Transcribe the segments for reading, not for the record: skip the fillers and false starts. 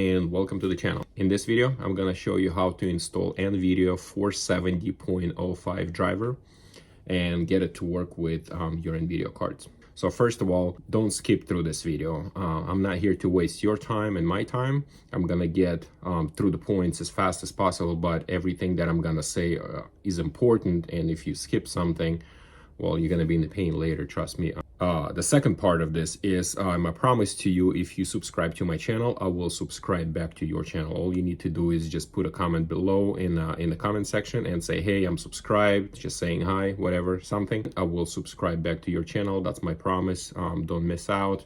and welcome to the channel. In this video, I'm gonna show you how to install Nvidia 470.05 driver and get it to work with your Nvidia cards. So first of all, don't skip through this video. I'm not here to waste your time and my time. I'm gonna get through the points as fast as possible, but everything that I'm gonna say is important, and if you skip something, well, you're gonna be in the pain later, trust me. The second part of this is my promise to you: if you subscribe to my channel, I will subscribe back to your channel. All you need to do is just put a comment below in the comment section and say, hey, I'm subscribed, just saying hi, whatever, something. I will subscribe back to your channel. That's my promise. Don't miss out.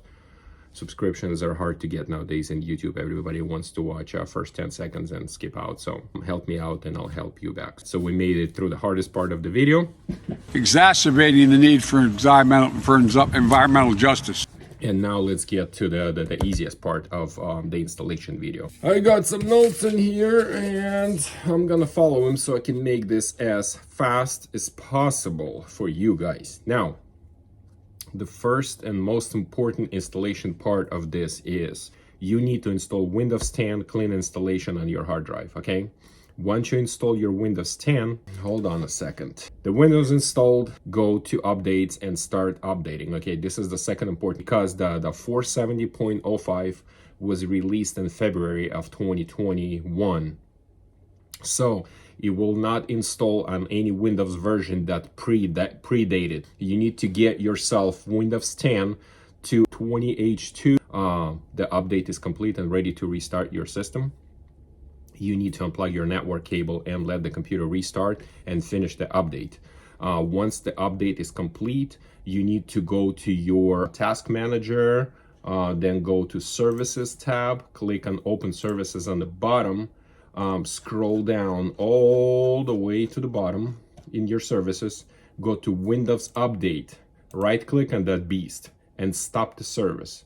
Subscriptions are hard to get nowadays in YouTube. Everybody wants to watch first 10 seconds and skip out. So help me out and I'll help you back. So we made it through the hardest part of the video, exacerbating the need for environmental justice. and now let's get to the easiest part of the installation video. I got some notes in here and I'm gonna follow them so I can make this as fast as possible for you guys. Now, the first and most important installation part of this is you need to install Windows 10 clean installation on your hard drive, okay? Once you install your Windows 10, hold on a second. The Windows installed, go to updates and start updating, okay? This is the second important because the 470.05 was released in February of 2021. So it will not install on any Windows version that predated. You need to get yourself Windows 10 to 20H2. The update is complete and ready to restart your system. You need to unplug your network cable and let the computer restart and finish the update. Once the update is complete, you need to go to your task manager, then go to services tab, click on open services on the bottom. Scroll down all the way to the bottom in your services, go to Windows Update, right click on that beast and stop the service.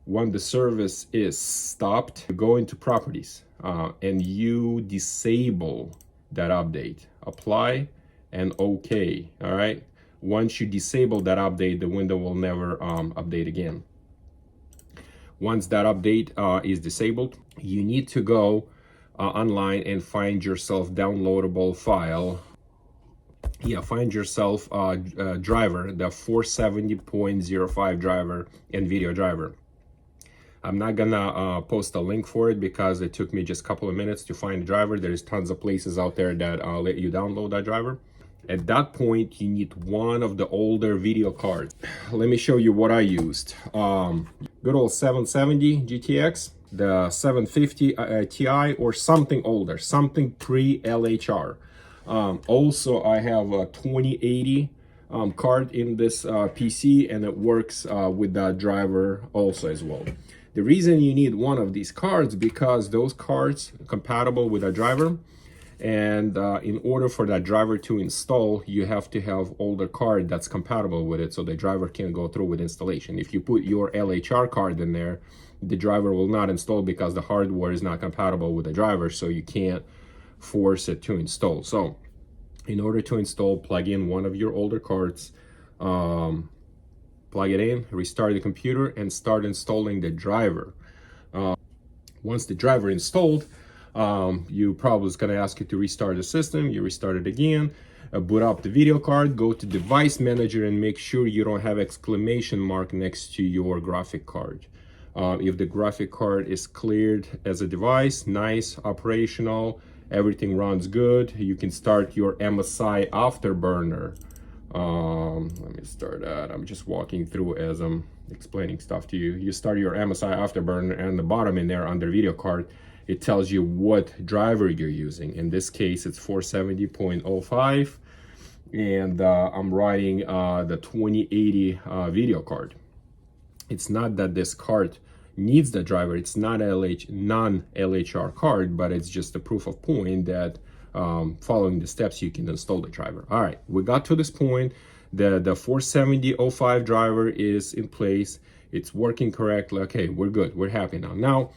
When the service is stopped, go into properties and you disable that update, apply and okay. All right, once you disable that update, the window will never update again. Once that update is disabled, you need to go online and find yourself downloadable file. Yeah, find yourself driver, the 470.05 driver, Nvidia driver. I'm not gonna post a link for it because it took me just a couple of minutes to find the driver. There's tons of places out there that let you download that driver. At that point, you need one of the older video cards. Let me show you what I used. Good old 770 GTX, the 750 Ti, or something older, something pre-LHR. Also, I have a 2080 card in this PC, and it works with that driver also as well. The reason you need one of these cards because those cards are compatible with a driver. And in order for that driver to install, you have to have older card that's compatible with it so the driver can go through with installation. If you put your LHR card in there, the driver will not install because the hardware is not compatible with the driver, so you can't force it to install. So in order to install, plug in one of your older cards, plug it in, restart the computer and start installing the driver. Once the driver installed, you probably is going to ask you to restart the system. You restart it again, boot up the video card, go to device manager and make sure you don't have exclamation mark next to your graphic card. If the graphic card is cleared as a device, nice, operational, everything runs good, you can start your MSI Afterburner. Let me start that. I'm just walking through as I'm explaining stuff to you. You start your MSI Afterburner, and the bottom in there under video card, it tells you what driver you're using. In this case, it's 470.05, and I'm writing the 2080 video card. It's not that this card needs the driver. It's not a non-LHR card, but it's just a proof of point that following the steps you can install the driver. All right, we got to this point. The 470.05 driver is in place. It's working correctly. Okay, we're good. We're happy now. Now,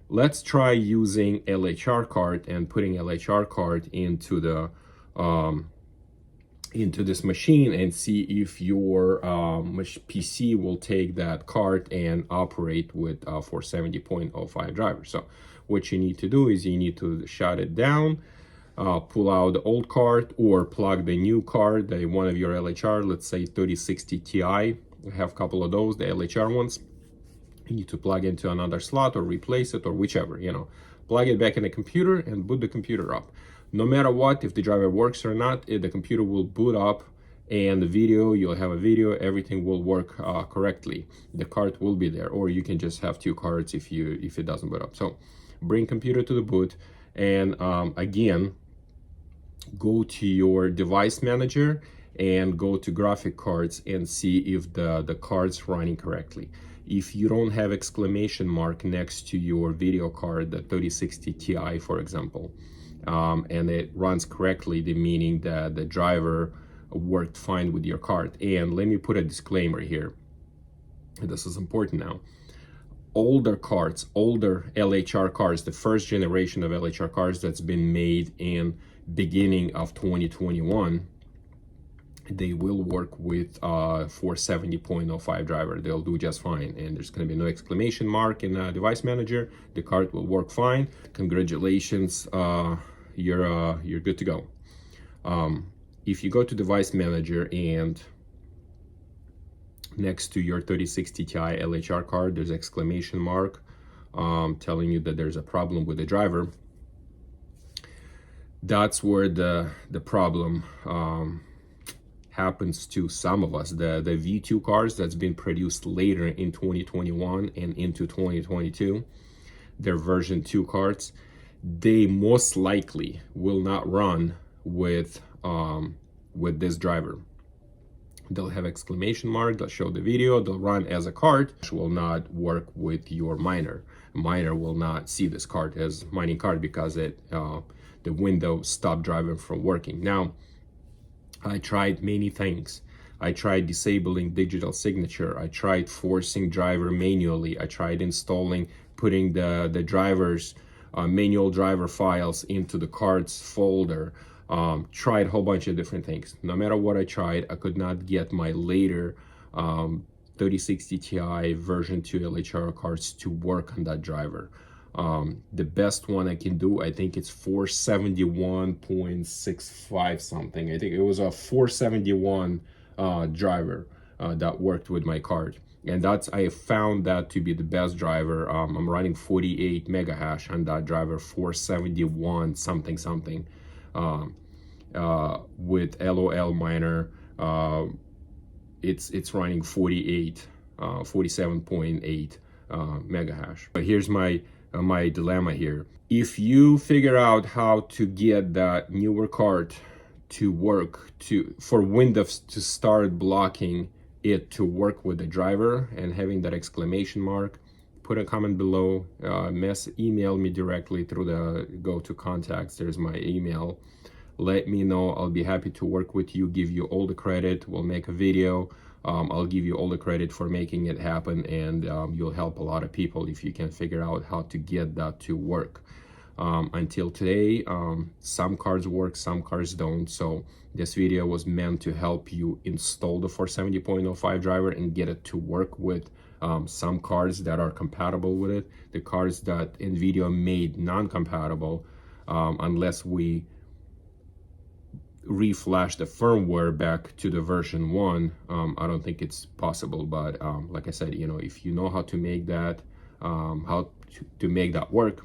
let's try using LHR card and putting LHR card into the into this machine and see if your PC will take that card and operate with 470.05 driver. So what you need to do is you need to shut it down, pull out the old card or plug the new card, one of your LHR, let's say 3060 Ti. I have a couple of those, the LHR ones. You need to plug into another slot or replace it or whichever, plug it back in the computer and boot the computer up. No matter what, if the driver works or not, the computer will boot up, and the video, you'll have a video, everything will work correctly. The card will be there, or you can just have two cards if it doesn't boot up. So bring computer to the boot, and again, go to your device manager and go to graphic cards and see if the card's running correctly. If you don't have exclamation mark next to your video card, the 3060 Ti, for example, and it runs correctly, the meaning that the driver worked fine with your card. And let me put a disclaimer here. This is important now. Older cards, older LHR cards, the first generation of LHR cards that's been made in beginning of 2021, they will work with 470.05 driver. They'll do just fine, and there's going to be no exclamation mark in device manager. The card will work fine. Congratulations, you're good to go. If you go to device manager and next to your 3060 Ti LHR card, there's exclamation mark telling you that there's a problem with the driver. That's where the problem happens to some of us. The V2 cards that's been produced later in 2021 and into 2022, they're version 2 cards, they most likely will not run with this driver. They'll have exclamation mark, they'll show the video, they'll run as a card, which will not work with your miner. Miner will not see this card as mining card because the window stopped driver from working. Now, I tried many things. I tried disabling digital signature. I tried forcing driver manually. I tried installing, putting the driver's manual driver files into the cards folder. Tried a whole bunch of different things. No matter what I tried, I could not get my later 3060 Ti version 2 LHR cards to work on that driver. The best one I can do, I think it's 471.65 something. I think it was a 471 driver that worked with my card, and I found that to be the best driver. I'm running 48 mega hash on that driver, 471 something with LOL miner. It's running 47.8 mega hash. But here's my dilemma here. If you figure out how to get that newer card to work, for Windows to start blocking it to work with the driver and having that exclamation mark, put a comment below, email me directly through go to contacts, there's my email. Let me know, I'll be happy to work with you, give you all the credit, we'll make a video. I'll give you all the credit for making it happen, and you'll help a lot of people if you can figure out how to get that to work. Until today, some cards work, some cards don't. So this video was meant to help you install the 470.05 driver and get it to work with some cards that are compatible with it. The cards that Nvidia made non-compatible, unless we reflash the firmware back to the version 1, I don't think it's possible. But like I said, if you know how to make that to make that work,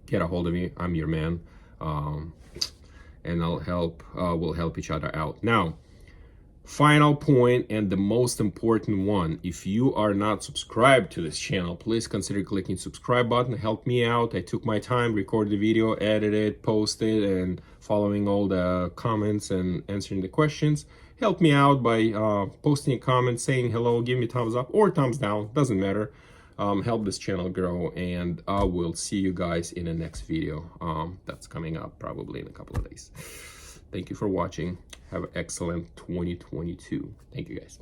get a hold of me. I'm your man, and we'll help each other out. Now, final point, and the most important one: if you are not subscribed to this channel, please consider clicking subscribe button. Help me out. I took my time, recorded the video, edited it, posted, and following all the comments and answering the questions. Help me out by posting a comment, saying hello, give me thumbs up or thumbs down, doesn't matter. Help this channel grow, and I will see you guys in the next video that's coming up probably in a couple of days. Thank you for watching. Have an excellent 2022. Thank you, guys.